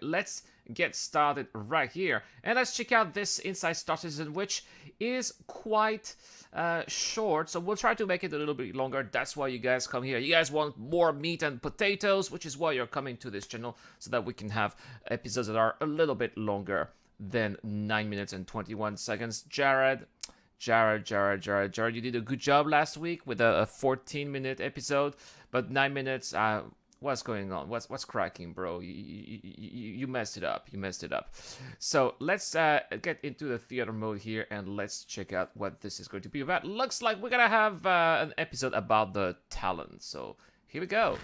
let's get started right here. And let's check out this Inside Star Citizen, which is quite short. So we'll try to make it a little bit longer. That's why you guys come here. You guys want more meat and potatoes, which is why you're coming to this channel, so that we can have episodes that are a little bit longer than 9 minutes and 21 seconds. Jared, you did a good job last week with a 14-minute episode, but 9 minutes, what's going on? What's cracking, bro? You messed it up. So let's get into the theater mode here, and let's check out what this is going to be about. Looks like we're gonna have an episode about the Talon. So here we go.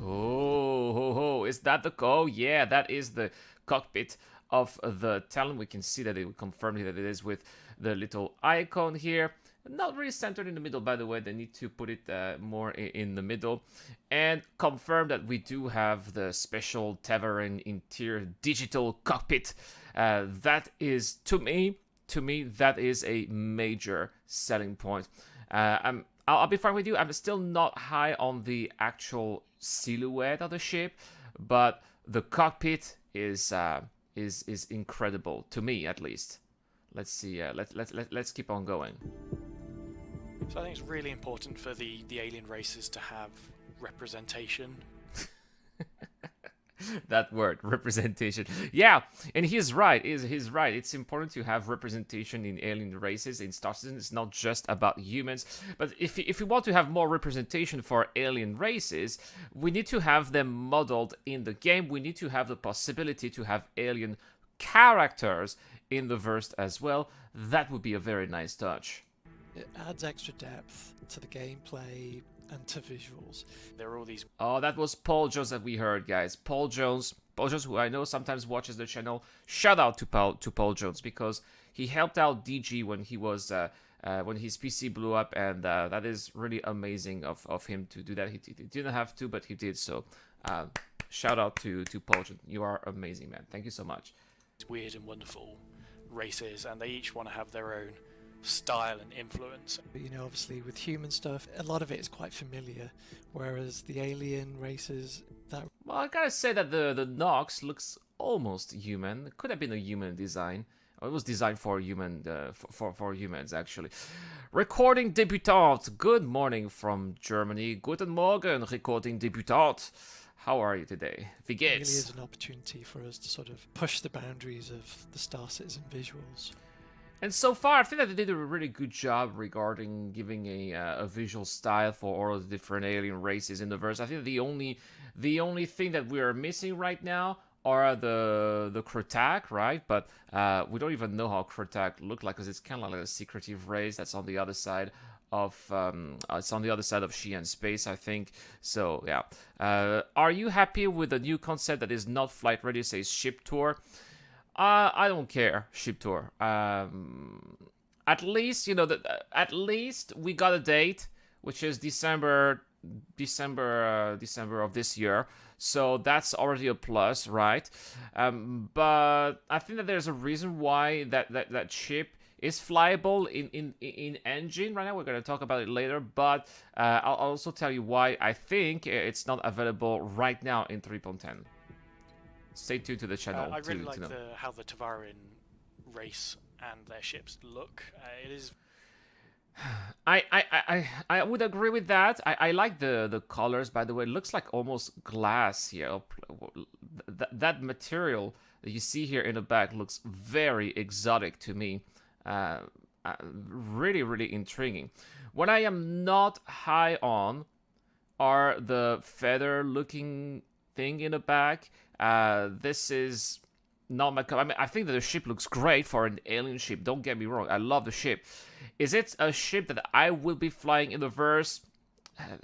Oh, is that the... Oh, yeah, that is the cockpit of the Talon. We can see that it confirmed that it is with the little icon here. Not really centered in the middle, by the way. They need to put it more in the middle. And confirm that we do have the special Tavern interior digital cockpit. That is, to me, that is a major selling point. I'll be frank with you, I'm still not high on the actual silhouette of the ship, but the cockpit is incredible, to me at least. Let's see, let's keep on going. So I think it's really important for the alien races to have representation. That word, representation. Yeah, and he's right. He's right. It's important to have representation in alien races in Star Citizen. It's not just about humans. But if we want to have more representation for alien races, we need to have them modeled in the game. We need to have the possibility to have alien characters in the verse as well. That would be a very nice touch. It adds extra depth to the gameplay and to visuals. There are all these... Oh, that was Paul Jones that we heard, guys. Paul Jones, who I know sometimes watches the channel. Shout out to Paul Jones, because he helped out DG when he was when his PC blew up, and that is really amazing of him to do that. He didn't have to, but he did. So shout out to Paul Jones. You are amazing, man. Thank you so much. Weird and wonderful races, and they each want to have their own style and influence. You know, obviously with human stuff, a lot of it is quite familiar, whereas the alien races, that... Well, I gotta say that the Nox looks almost human. It could have been a human design. It was designed for human, for humans, actually. Recording Debutante. Good morning from Germany. Guten Morgen, Recording Debutante. How are you today? Wie It really geht's? is an opportunity for us to sort of push the boundaries of the Star Citizen visuals. And so far, I think that they did a really good job regarding giving a visual style for all of the different alien races in the verse. I think the only thing that we are missing right now are the Krotak, right? But we don't even know how Krotak look like, because it's kind of like a secretive race that's on the other side of Xi'an space, I think. So yeah, are you happy with the new concept that is not flight ready? It says ship tour. I don't care, ship tour. At least, you know, at least we got a date, which is December of this year. So that's already a plus, right? But I think that there's a reason why that ship is flyable in engine right now. We're going to talk about it later, but I'll also tell you why I think it's not available right now in 3.10. Stay tuned to the channel. I really to like know. how the Tavarin race and their ships look. It is... I would agree with that. I like the colors, by the way. It looks like almost glass here. That material that you see here in the back looks very exotic to me. Really, really intriguing. What I am not high on are the feather-looking thing in the back. This is not my cup. I mean, I think that the ship looks great for an alien ship. Don't get me wrong. I love the ship. Is it a ship that I will be flying in the verse?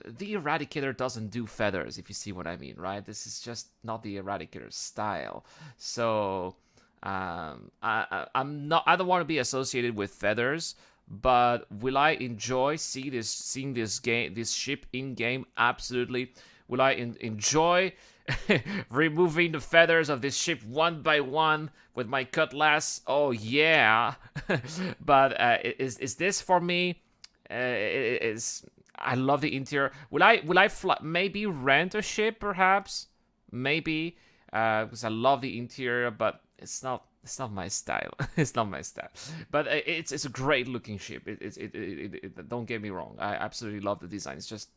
The Eradicator doesn't do feathers, if you see what I mean, right? This is just not the Eradicator style. So I'm not. I don't want to be associated with feathers. But will I enjoy seeing this ship in game? Absolutely. Will I enjoy removing the feathers of this ship one by one with my cutlass? Oh yeah. But is this for me? I love the interior. Will I fly, maybe rent a ship, perhaps? Maybe, because I love the interior, but it's not my style. It's not my style. But it's a great looking ship. Don't get me wrong. I absolutely love the design. It's just,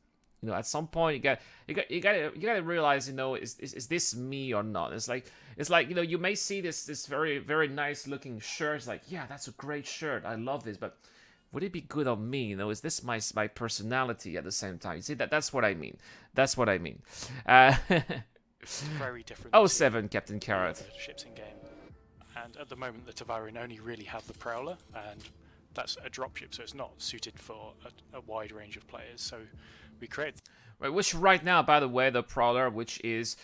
at some point you gotta realize, is this me or not? It's like you may see this very very nice looking shirt. It's like, yeah, that's a great shirt. I love this, but would it be good on me? Is this my personality at the same time? You see, that's what I mean. That's what I mean. Very different. Oh, 7, Captain Carrot. Ships in game. And at the moment, the Tavarin only really have the Prowler, and that's a dropship, so it's not suited for a wide range of players. So we created... Right, which right now, by the way, the Prowler, which is...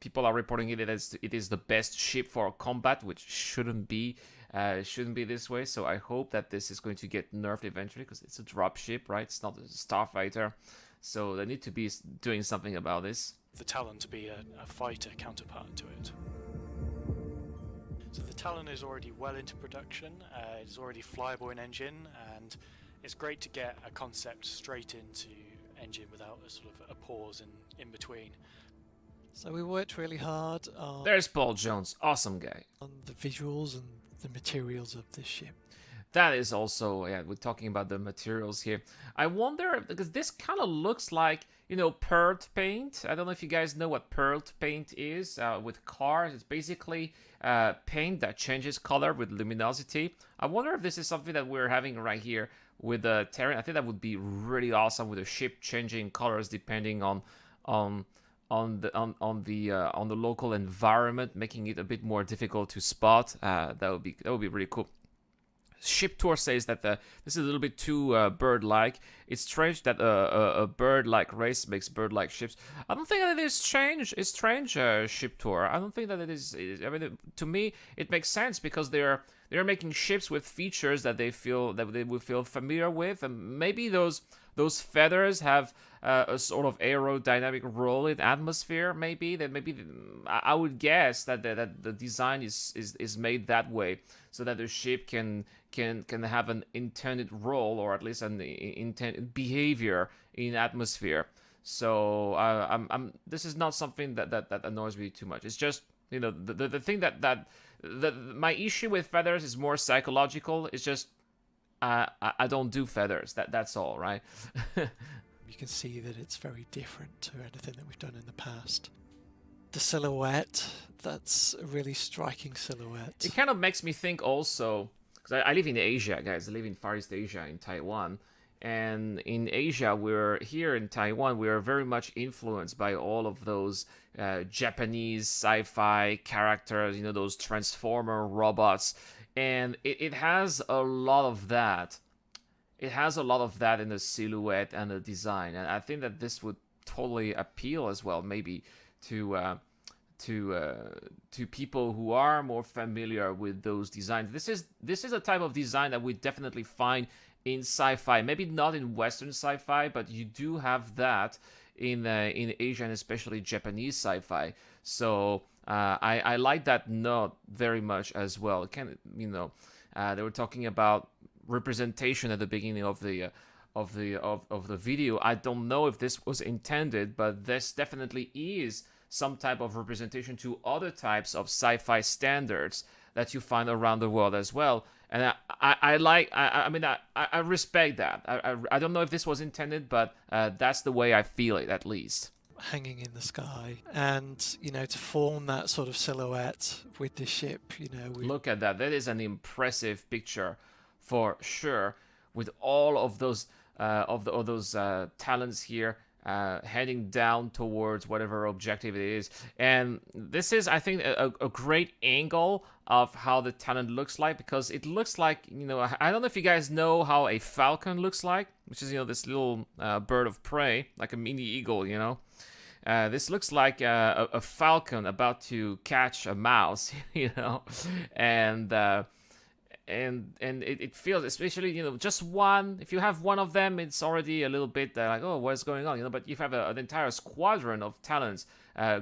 people are reporting it as it is the best ship for combat, which shouldn't be this way. So I hope that this is going to get nerfed eventually, because it's a dropship, right? It's not a starfighter. So they need to be doing something about this. The Talon to be a fighter counterpart to it. So the Talon is already well into production, it's already flyable in engine, and it's great to get a concept straight into engine without a sort of a pause in between. So we worked really hard on... There's Paul Jones, awesome guy. On the visuals and the materials of this ship. That is also, yeah, we're talking about the materials here. I wonder, because this kind of looks like, pearled paint. I don't know if you guys know what pearled paint is with cars. It's basically paint that changes color with luminosity. I wonder if this is something that we're having right here with the Terran. I think that would be really awesome with a ship changing colors depending on the local environment, making it a bit more difficult to spot. That would be really cool. Ship Tour says that this is a little bit too bird-like. It's strange that a bird-like race makes bird-like ships. I don't think that it is strange. It's strange, Ship Tour. I don't think that it is. I mean, to me, it makes sense because they're making ships with features that they would feel familiar with, and maybe those feathers have a sort of aerodynamic role in atmosphere. Maybe I would guess that the design is made that way so that the ship can have an intended role, or at least an intended behavior in atmosphere. So this is not something that annoys me too much. It's just the thing that my issue with feathers is more psychological. It's just I don't do feathers. That's all, right? You can see that it's very different to anything that we've done in the past. The silhouette, that's a really striking silhouette. It kind of makes me think also, because I live in Asia, guys. I live in Far East Asia, in Taiwan. And in Asia, here in Taiwan, we're very much influenced by all of those Japanese sci-fi characters, those Transformer robots. And it has a lot of that. It has a lot of that in the silhouette and the design. And I think that this would totally appeal as well, maybe to people who are more familiar with those designs. This is a type of design that we definitely find in sci-fi. Maybe not in Western sci-fi, but you do have that in Asian, especially Japanese sci-fi. So I like that note very much as well. They were talking about representation at the beginning of the video. I don't know if this was intended, but this definitely is some type of representation to other types of sci-fi standards that you find around the world as well. And I respect that. I don't know if this was intended, but that's the way I feel it, at least. Hanging in the sky, and to form that sort of silhouette with the ship, Look at that. That is an impressive picture for sure, with all of those talents here heading down towards whatever objective it is. And this is, I think, a great angle of how the talent looks like, because it looks like, I don't know if you guys know how a falcon looks like, which is, this little bird of prey, like a mini eagle, this looks like a falcon about to catch a mouse, and and it feels, especially, just one. If you have one of them, it's already a little bit like, oh, what's going on, But if you have an entire squadron of talons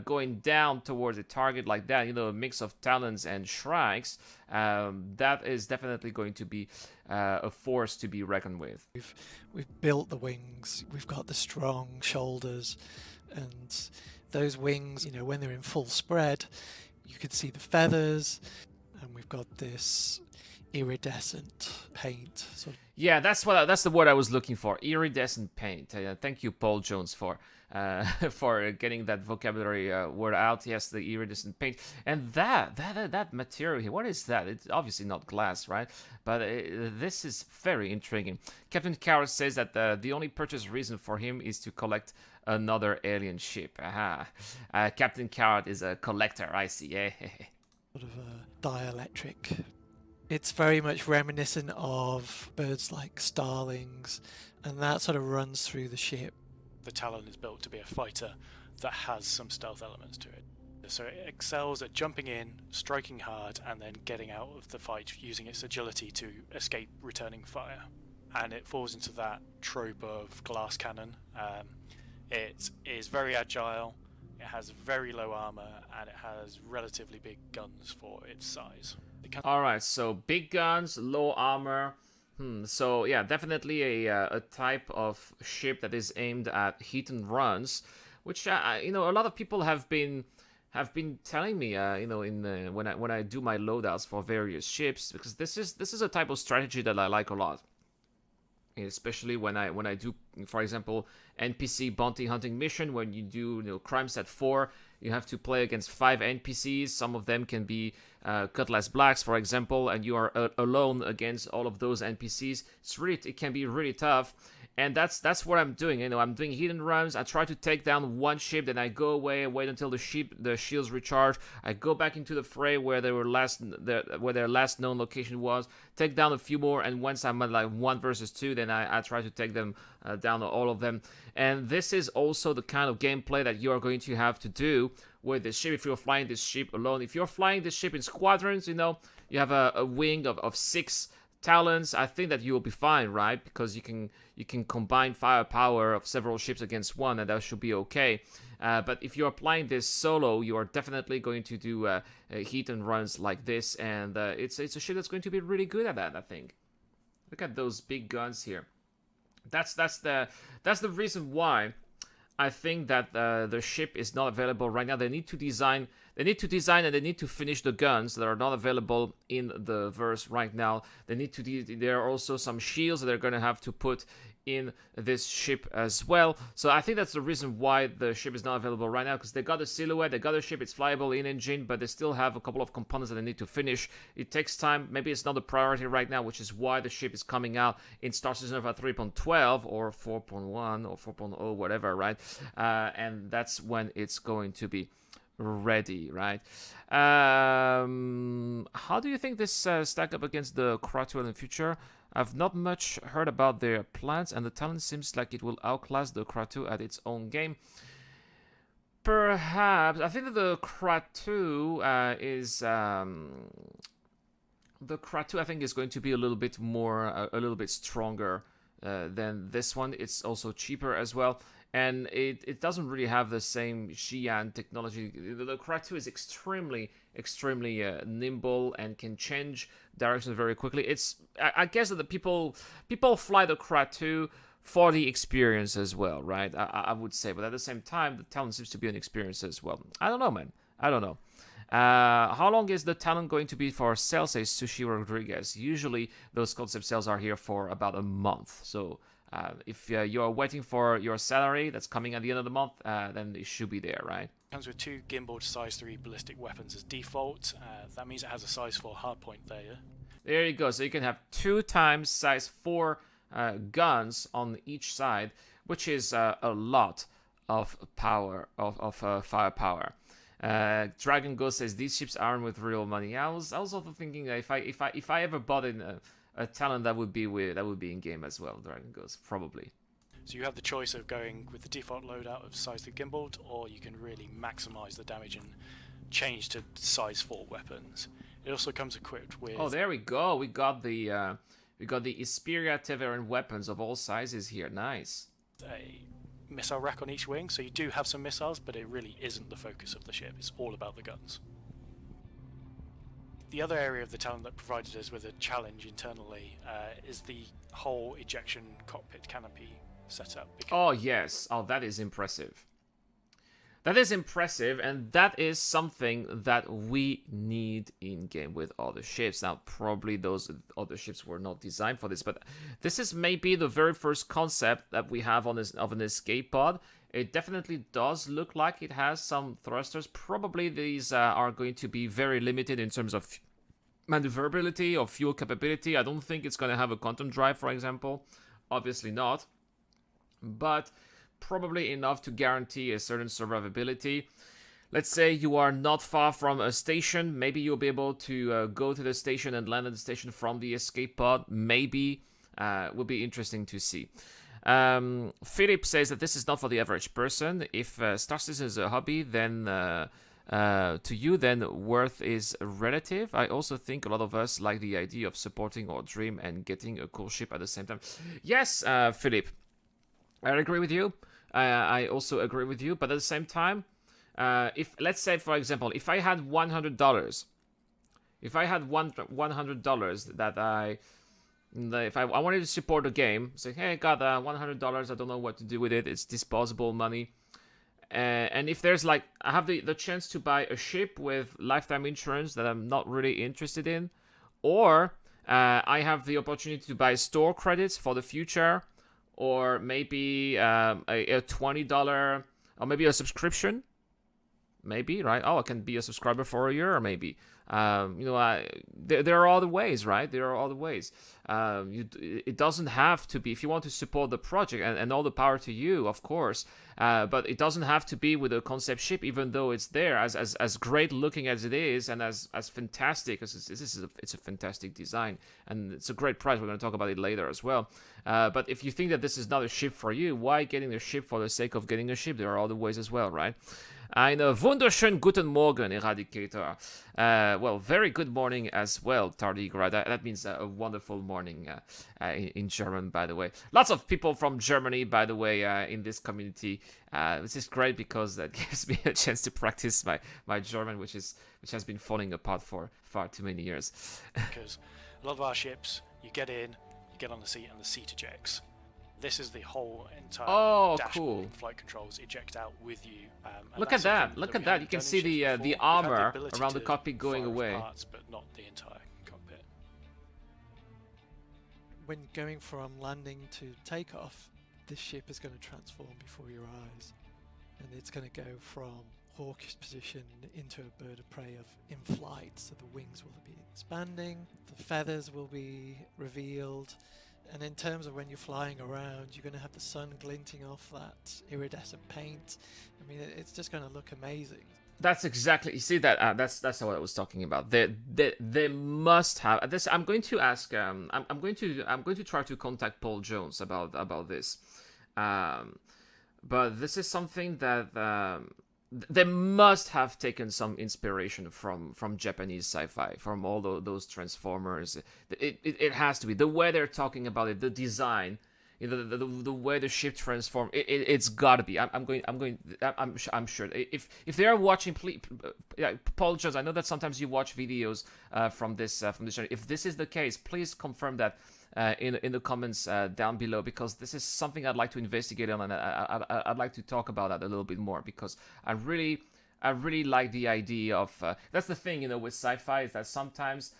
going down towards a target like that, a mix of talons and shrikes, that is definitely going to be a force to be reckoned with. We've built the wings. We've got the strong shoulders, and those wings, when they're in full spread, you can see the feathers, and we've got this iridescent paint. Yeah, that's the word I was looking for. Iridescent paint. Thank you, Paul Jones, for getting that vocabulary word out. Yes, the iridescent paint. And that material here, what is that? It's obviously not glass, right? But this is very intriguing. Captain Carrot says that the only purchase reason for him is to collect another alien ship. Aha. Captain Carrot is a collector, I see. Sort of a dielectric. It's very much reminiscent of birds like starlings, and that sort of runs through the ship. The Talon is built to be a fighter that has some stealth elements to it. So it excels at jumping in, striking hard, and then getting out of the fight using its agility to escape returning fire. And it falls into that trope of glass cannon. It is very agile, it has very low armor, and it has relatively big guns for its size. Alright, so big guns, low armor. So yeah, definitely a type of ship that is aimed at hit and runs, which a lot of people have been telling me, when I do my loadouts for various ships, because this is a type of strategy that I like a lot. Especially when I do, for example, NPC bounty hunting mission, when you do crime set 4, you have to play against 5 NPCs. Some of them can be Cutlass Blacks, for example, and you are alone against all of those NPCs. It can be really tough, and that's what I'm doing. I'm doing hidden runs. I try to take down one ship, then I go away, wait until the shields recharge. I go back into the fray where their last known location was, take down a few more, and once I'm at like 1 versus 2, then I try to take them down, all of them. And this is also the kind of gameplay that you are going to have to do with this ship if you're flying this ship alone. If you're flying this ship in squadrons, you have a wing of 6 Talons, I think that you will be fine, right? Because you can combine firepower of several ships against one, and that should be okay. But if you're applying this solo, you are definitely going to do hit and runs like this, and it's a ship that's going to be really good at that, I think. Look at those big guns here. That's the reason why I think that the ship is not available right now. They need to design and they need to finish the guns that are not available in the verse right now. There are also some shields that they're going to have to put in this ship as well. So I think that's the reason why the ship is not available right now, because they got a silhouette, they got a ship, it's flyable in engine, but they still have a couple of components that they need to finish. It takes time. Maybe it's not a priority right now, which is why the ship is coming out in Star Citizen Alpha 3.12 or 4.1 or 4.0, whatever, right? And that's when it's going to be ready, right? How do you think this stack up against the Kratos in the future? I've not much heard about their plans, and the Talon seems like it will outclass the Kratos at its own game. Perhaps. I think that the Kratos is I think is going to be a little bit stronger than this one. It's also cheaper as well, and it doesn't really have the same Xi'an technology. The Kratos is extremely nimble and can change directions very quickly. I guess that the people fly the Kratos for the experience as well, right? I would say, but at the same time, the Talon seems to be an experience as well. I don't know, man. I don't know. How long is the Talon going to be for sale, says Sushi Rodriguez? Usually, those concept sales are here for about a month. So if you're waiting for your salary that's coming at the end of the month, then it should be there, right? Comes with 2 gimbaled size 3 ballistic weapons as default. That means it has a size 4 hardpoint there. There you go. So you can have 2 times size 4 guns on each side, which is a lot of power, of firepower. Dragon Ghost says these ships aren't with real money. I was also thinking that if I ever bought a Talon, that would be in game as well. Dragon Ghost probably. So you have the choice of going with the default loadout of size 3 gimbaled, or you can really maximize the damage and change to size 4 weapons. It also comes equipped with... Oh, there we go. We got the Esperia Talon weapons of all sizes here. Nice. a missile rack on each wing, so you do have some missiles, but it really isn't the focus of the ship. It's all about the guns. The other area of the Talon that provided us with a challenge internally is the whole ejection cockpit canopy setup. Oh yes, oh that is impressive. That is impressive, and that is something that we need in-game with other ships. Now, probably those other ships were not designed for this, but this is maybe the very first concept that we have on this of an escape pod. It definitely does look like it has some thrusters. Probably these are going to be very limited in terms of maneuverability or fuel capability. I don't think it's going to have a quantum drive, for example. Obviously not. But probably enough to guarantee a certain survivability. Let's say you are not far from a station. Maybe you'll be able to go to the station and land at the station from the escape pod. Maybe. Will be interesting to see. Philip says that this is not for the average person. If Star Citizen is a hobby, then to you, then worth is relative. I also think a lot of us like the idea of supporting our dream and getting a cool ship at the same time. Yes, Philip, I agree with you. I also agree with you, but at the same time, if let's say, for example, if I had $100, if I had $100 that if I wanted to support a game, say, hey, I got $100, I don't know what to do with it, it's disposable money, and if there's like, I have the chance to buy a ship with lifetime insurance that I'm not really interested in, or I have the opportunity to buy store credits for the future, or maybe a $20, or maybe a subscription. Maybe, right? Oh, I can be a subscriber for a year, or maybe. There are other ways, right? There are other ways. It doesn't have to be, if you want to support the project, and all the power to you, of course. But it doesn't have to be with a concept ship, even though it's there, as great looking as it is, and as fantastic as it's a fantastic design, and it's a great price. We're going to talk about it later as well. But if you think that this is not a ship for you, why getting a ship for the sake of getting a ship? There are other ways as well, right? Eine wunderschönen guten Morgen, Eradicator. Well, very good morning as well, Tardigra. That means a wonderful morning in German, by the way. Lots of people from Germany, by the way, in this community. This is great because that gives me a chance to practice my German, which has been falling apart for far too many years. Because a lot of our ships, you get in, you get on the seat, and the seat ejects. This is the whole entire dashboard. Cool. And flight controls eject out with you. Look at that! Look at that! You can see the armor around the cockpit going away. Parts, but not the entire cockpit. When going from landing to takeoff, this ship is going to transform before your eyes, and it's going to go from hawkish position into a bird of prey in flight. So the wings will be expanding, the feathers will be revealed. And in terms of when you're flying around, you're going to have the sun glinting off that iridescent paint. I mean, it's just going to look amazing. That's exactly. You see that? That's what I was talking about. They must have this. I'm going to ask. I'm going to try to contact Paul Jones about this. But this is something that they must have taken some inspiration from Japanese sci-fi, from all those Transformers. It has to be the way they're talking about it, the design, the way the ship transforms. It's gotta be. I'm sure. If they are watching, please, Paul Jones, I know that sometimes you watch videos from this channel. If this is the case, please confirm that. In the comments down below, because this is something I'd like to investigate on, and I'd like to talk about that a little bit more, because I really like the idea of that's the thing, with sci-fi, is that sometimes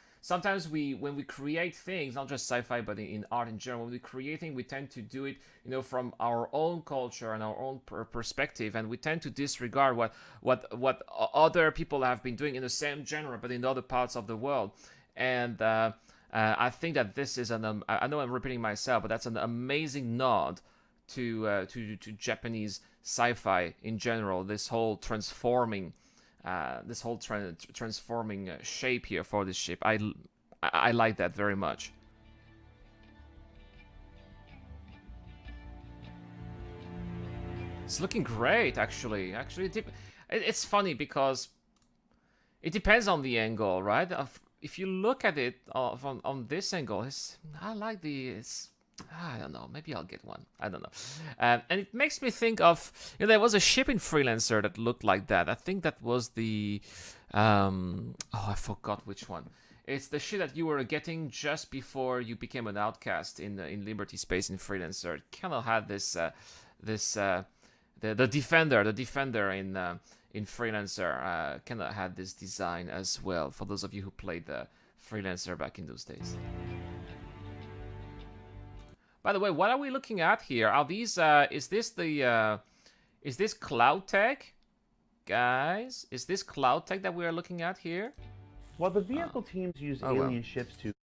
when we create things, not just sci-fi but in art in general, when we create things, we tend to do it from our own culture and our own perspective, and we tend to disregard what other people have been doing in the same genre but in other parts of the world. And I think that this is I know I'm repeating myself, but that's an amazing nod to Japanese sci-fi in general. This whole transforming, transforming shape here for this ship. I like that very much. It's looking great, actually. It's funny because it depends on the angle, right? if you look at it on this angle, I like I don't know. Maybe I'll get one. I don't know. And it makes me think of, there was a ship in Freelancer that looked like that. I think that was the, I forgot which one. It's the ship that you were getting just before you became an outcast in Liberty Space in Freelancer. It kind of had the defender in Freelancer kind of had this design as well. For those of you who played the Freelancer back in those days. By the way, what are we looking at here? Are these, is this cloud tech? Guys, is this cloud tech that we are looking at here? Well, the vehicle teams use alien ships to